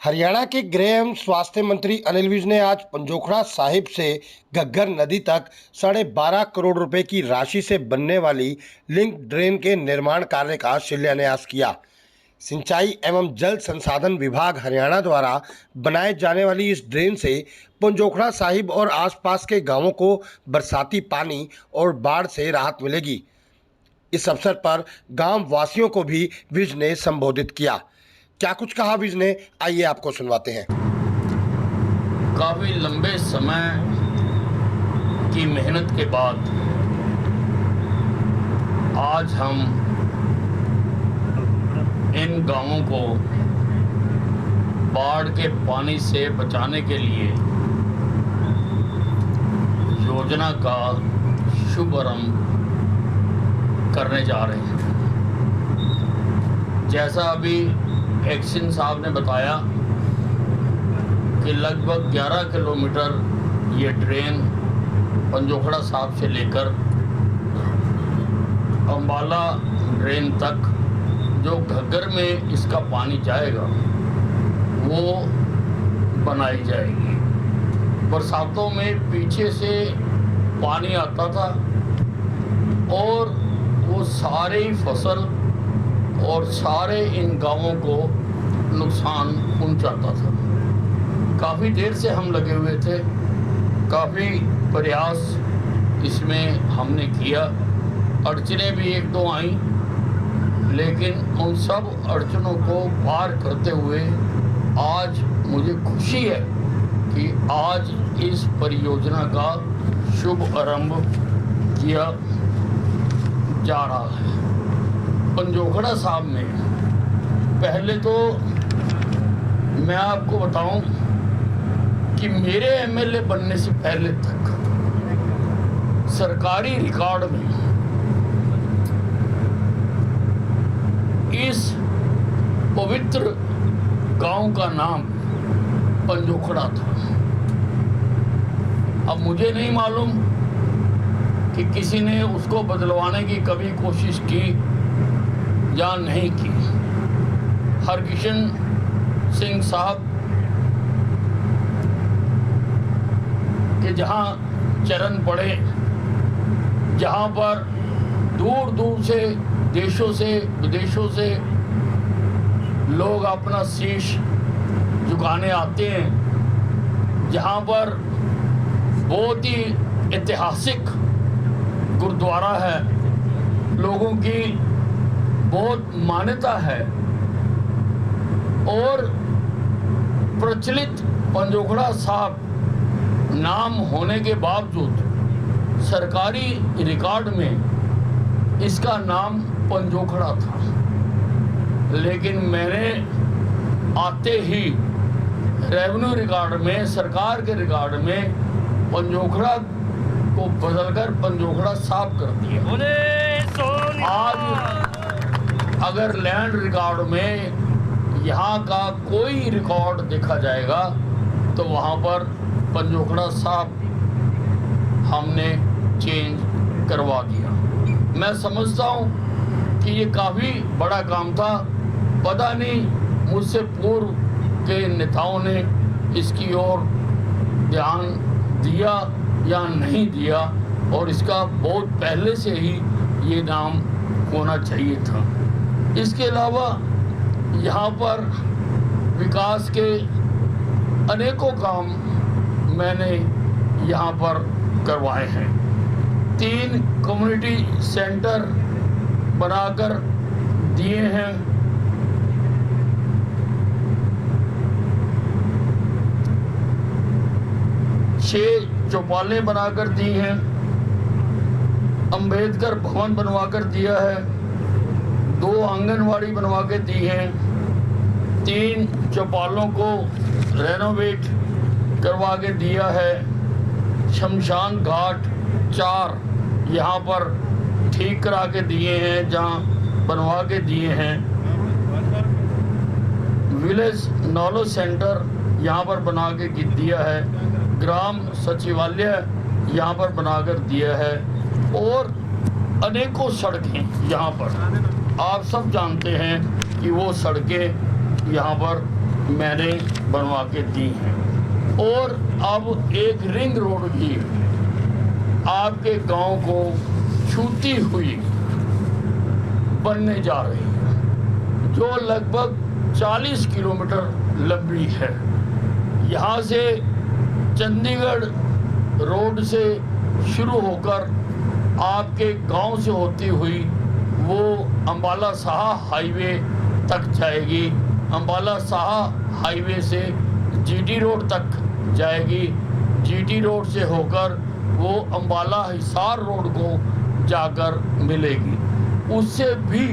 हरियाणा के गृह एवं स्वास्थ्य मंत्री अनिल विज ने आज पंजोखड़ा साहिब से घग्गर नदी तक 12.5 करोड़ रुपए की राशि से बनने वाली लिंक ड्रेन के निर्माण कार्य का शिलान्यास किया। सिंचाई एवं जल संसाधन विभाग हरियाणा द्वारा बनाए जाने वाली इस ड्रेन से पंजोखड़ा साहिब और आसपास के गांवों को बरसाती पानी और बाढ़ से राहत मिलेगी। इस अवसर पर गांव वासियों को भी विज ने संबोधित किया। क्या कुछ कहा विज ने, आइए आपको सुनवाते हैं। काफ़ी लंबे समय की मेहनत के बाद आज हम इन गांवों को बाढ़ के पानी से बचाने के लिए योजना का शुभारंभ करने जा रहे हैं। जैसा अभी एक्शन साहब ने बताया कि लगभग 11 किलोमीटर ये ड्रेन पंजोखड़ा साहब से लेकर अम्बाला ड्रेन तक जो घग्गर में इसका पानी जाएगा वो बनाई जाएगी। बरसातों में पीछे से पानी आता था और वो सारे ही फसल और सारे इन गांवों को नुकसान पहुंचाता था। काफ़ी देर से हम लगे हुए थे, काफ़ी प्रयास इसमें हमने किया। अड़चनें भी एक दो आईं, लेकिन उन सब अड़चनों को पार करते हुए आज मुझे खुशी है कि आज इस परियोजना का शुभ आरंभ किया जा रहा है। पंजोखड़ा साहब में पहले तो मैं आपको बताऊं कि मेरे एमएलए बनने से पहले तक सरकारी रिकॉर्ड में इस पवित्र गांव का नाम पंजोखड़ा था। अब मुझे नहीं मालूम कि किसी ने उसको बदलवाने की कभी कोशिश की या नहीं की। हरकिशन सिंह साहब के जहाँ चरण पड़े, जहाँ पर दूर दूर से देशों से विदेशों से लोग अपना शीश झुकाने आते हैं, जहाँ पर बहुत ही ऐतिहासिक गुरुद्वारा है, लोगों की बहुत मान्यता है और प्रचलित पंजोखड़ा साहब नाम होने के बावजूद सरकारी रिकॉर्ड में इसका नाम पंजोखड़ा था। लेकिन मैंने आते ही रेवेन्यू रिकॉर्ड में, सरकार के रिकॉर्ड में पंजोखड़ा को बदलकर पंजोखड़ा साफ कर दिया। आज अगर लैंड रिकॉर्ड में यहाँ का कोई रिकॉर्ड देखा जाएगा तो वहाँ पर पंजोखड़ा साहब हमने चेंज करवा दिया। मैं समझता हूँ कि ये काफ़ी बड़ा काम था। पता नहीं मुझसे पूर्व के नेताओं ने इसकी ओर ध्यान दिया या नहीं दिया, और इसका बहुत पहले से ही ये नाम होना चाहिए था। इसके अलावा यहाँ पर विकास के अनेकों काम मैंने यहाँ पर करवाए हैं। 3 कम्युनिटी सेंटर बनाकर दिए हैं। 6 चौपालें बनाकर दी हैं। अंबेडकर भवन बनवाकर दिया है। 2 आंगनवाड़ी बनवा के दी हैं। 3 चौपालों को रेनोवेट करवा के दिया है। शमशान घाट 4 यहाँ पर ठीक करा के दिए हैं, जहाँ बनवा के दिए हैं। विलेज नॉलेज सेंटर यहाँ पर बना के दिया है। ग्राम सचिवालय यहाँ पर बनाकर दिया है और अनेकों सड़कें यहाँ पर, आप सब जानते हैं कि वो सड़कें यहाँ पर मैंने बनवा के दी हैं। और अब एक रिंग रोड भी आपके गांव को छूती हुई बनने जा रही है, जो लगभग 40 किलोमीटर लंबी है। यहाँ से चंडीगढ़ रोड से शुरू होकर आपके गांव से होती हुई वो अंबाला साहा हाईवे तक जाएगी। अंबाला साहा हाईवे से जीटी रोड तक जाएगी। जीटी रोड से होकर वो अंबाला हिसार रोड को जाकर मिलेगी। उससे भी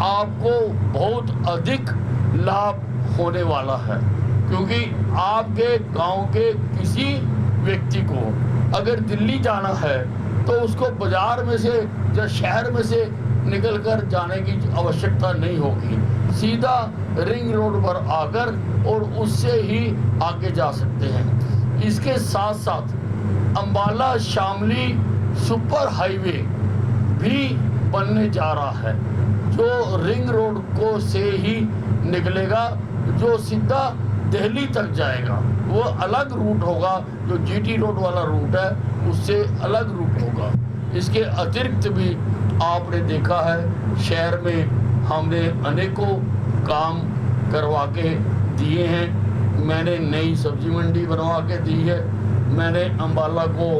आपको बहुत अधिक लाभ होने वाला है, क्योंकि आपके गांव के किसी व्यक्ति को अगर दिल्ली जाना है तो उसको बाजार में से या शहर में से निकलकर जाने की आवश्यकता नहीं होगी। सीधा रिंग रोड पर आकर और उससे ही आगे जा सकते हैं। इसके साथ साथ अंबाला शामली सुपर हाईवे भी बनने जा रहा है, जो रिंग रोड को से ही निकलेगा, जो सीधा दिल्ली तक जाएगा। वो अलग रूट होगा, जो जीटी रोड वाला रूट है उससे अलग रूट होगा। इसके अतिरिक्त भी आपने देखा है शहर में हमने अनेकों काम करवा के दिए हैं। मैंने नई सब्जी मंडी बनवा के दी है, मैंने अंबाला को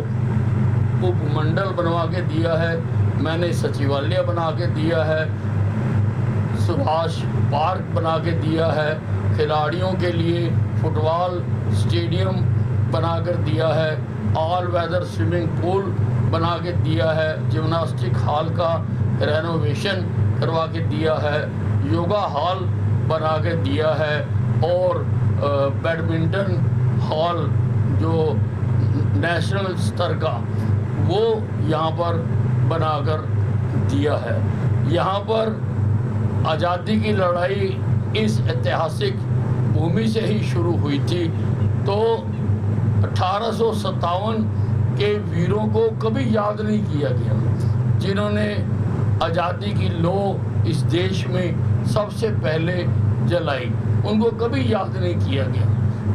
उपमंडल बनवा के दिया है, मैंने सचिवालय बना के दिया है, सुभाष पार्क बना के दिया है, खिलाड़ियों के लिए फुटबॉल स्टेडियम बनाकर दिया है, ऑल वेदर स्विमिंग पूल बना के दिया है, जिम्नास्टिक हॉल का रेनोवेशन करवा के दिया है, योगा हॉल बना के दिया है और बैडमिंटन हॉल जो नेशनल स्तर का वो यहाँ पर बनाकर दिया है। यहाँ पर आज़ादी की लड़ाई इस ऐतिहासिक भूमि से ही शुरू हुई थी, तो 1857 के वीरों को कभी याद नहीं किया गया, जिन्होंने आज़ादी की लौ इस देश में सबसे पहले जलाई, उनको कभी याद नहीं किया गया।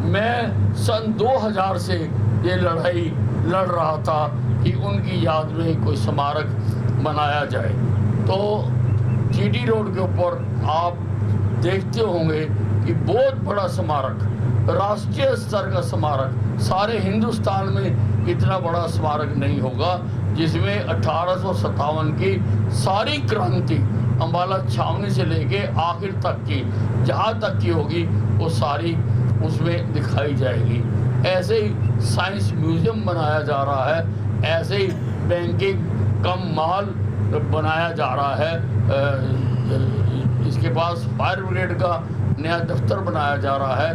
मैं सन 2000 से ये लड़ाई लड़ रहा था कि उनकी याद में कोई स्मारक बनाया जाए। तो जीटी रोड के ऊपर आप देखते होंगे कि बहुत बड़ा स्मारक, राष्ट्रीय स्तर का स्मारक, सारे हिंदुस्तान में इतना बड़ा स्मारक नहीं होगा जिसमें 1857 की सारी क्रांति अंबाला छावनी से लेके आखिर तक की जहाँ तक की होगी वो सारी उसमें दिखाई जाएगी। ऐसे ही साइंस म्यूजियम बनाया जा रहा है, ऐसे ही बैंकिंग कम माल बनाया जा रहा है, इसके पास फायर ब्रिगेड का नया दफ्तर बनाया जा रहा है।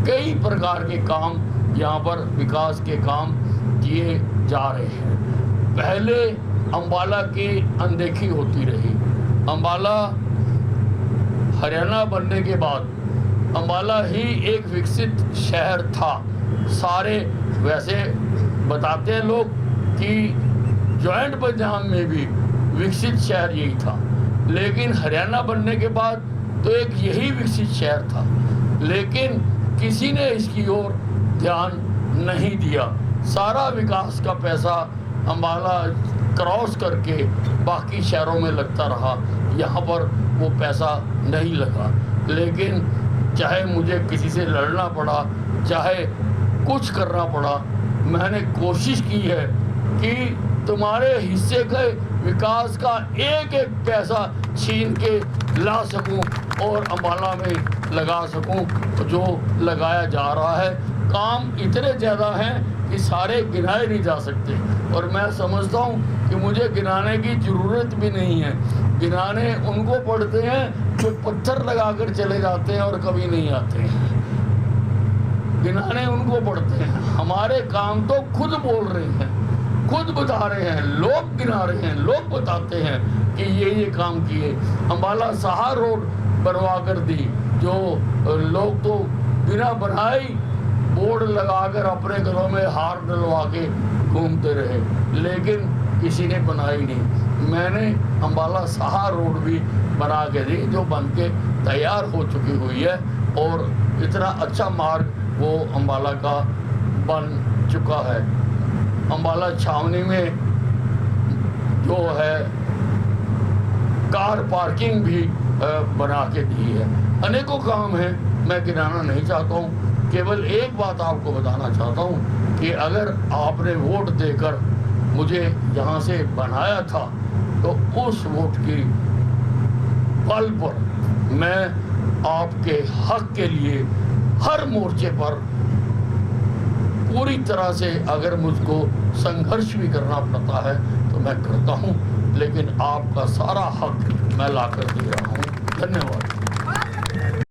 कई प्रकार के काम यहाँ पर विकास के काम किए जा रहे हैं। पहले अंबाला की अनदेखी होती रही। अंबाला हरियाणा बनने के बाद अंबाला ही एक विकसित शहर था। सारे वैसे बताते हैं लोग कि जॉइंट पंजाब में भी विकसित शहर यही था, लेकिन हरियाणा बनने के बाद तो एक यही विकसित शहर था, लेकिन किसी ने इसकी ओर ध्यान नहीं दिया। सारा विकास का पैसा अंबाला क्रॉस करके बाकी शहरों में लगता रहा, यहाँ पर वो पैसा नहीं लगा। लेकिन चाहे मुझे किसी से लड़ना पड़ा, चाहे कुछ करना पड़ा, मैंने कोशिश की है कि तुम्हारे हिस्से के विकास का एक एक पैसा छीन के ला सकूं और अंबाला में लगा सकूं। जो लगाया जा रहा है, काम इतने ज़्यादा हैं कि सारे गिनाए नहीं जा सकते, और मैं समझता हूं कि मुझे गिनाने की ज़रूरत भी नहीं है। गिनाने उनको पड़ते हैं जो पत्थर लगाकर चले जाते हैं और कभी नहीं आते हैं। गिनाने उनको पड़ते हैं। हमारे काम तो खुद बोल रहे हैं, खुद बता रहे हैं, लोग गिना रहे हैं, लोग बताते हैं कि ये काम किए। अंबाला साहा रोड बनवा कर दी, जो लोग तो बिना बनाए बोर्ड लगाकर अपने घरों में हार डलवा के घूमते रहे, लेकिन किसी ने बनाई नहीं। मैंने अंबाला साहा रोड भी बना के दी, जो बन के तैयार हो चुकी हुई है, और इतना अच्छा मार्ग वो अम्बाला का बन चुका है। अम्बाला छावनी में जो है कार पार्किंग भी बना के दी है। अनेकों काम है, मैं गिनाना नहीं चाहता हूँ। केवल एक बात आपको बताना चाहता हूँ कि अगर आपने वोट देकर मुझे यहाँ से बनाया था तो उस वोट की बल पर मैं आपके हक के लिए हर मोर्चे पर पूरी तरह से, अगर मुझको संघर्ष भी करना पड़ता है तो मैं करता हूँ, लेकिन आपका सारा हक मैं ला कर दे रहा हूँ। धन्यवाद।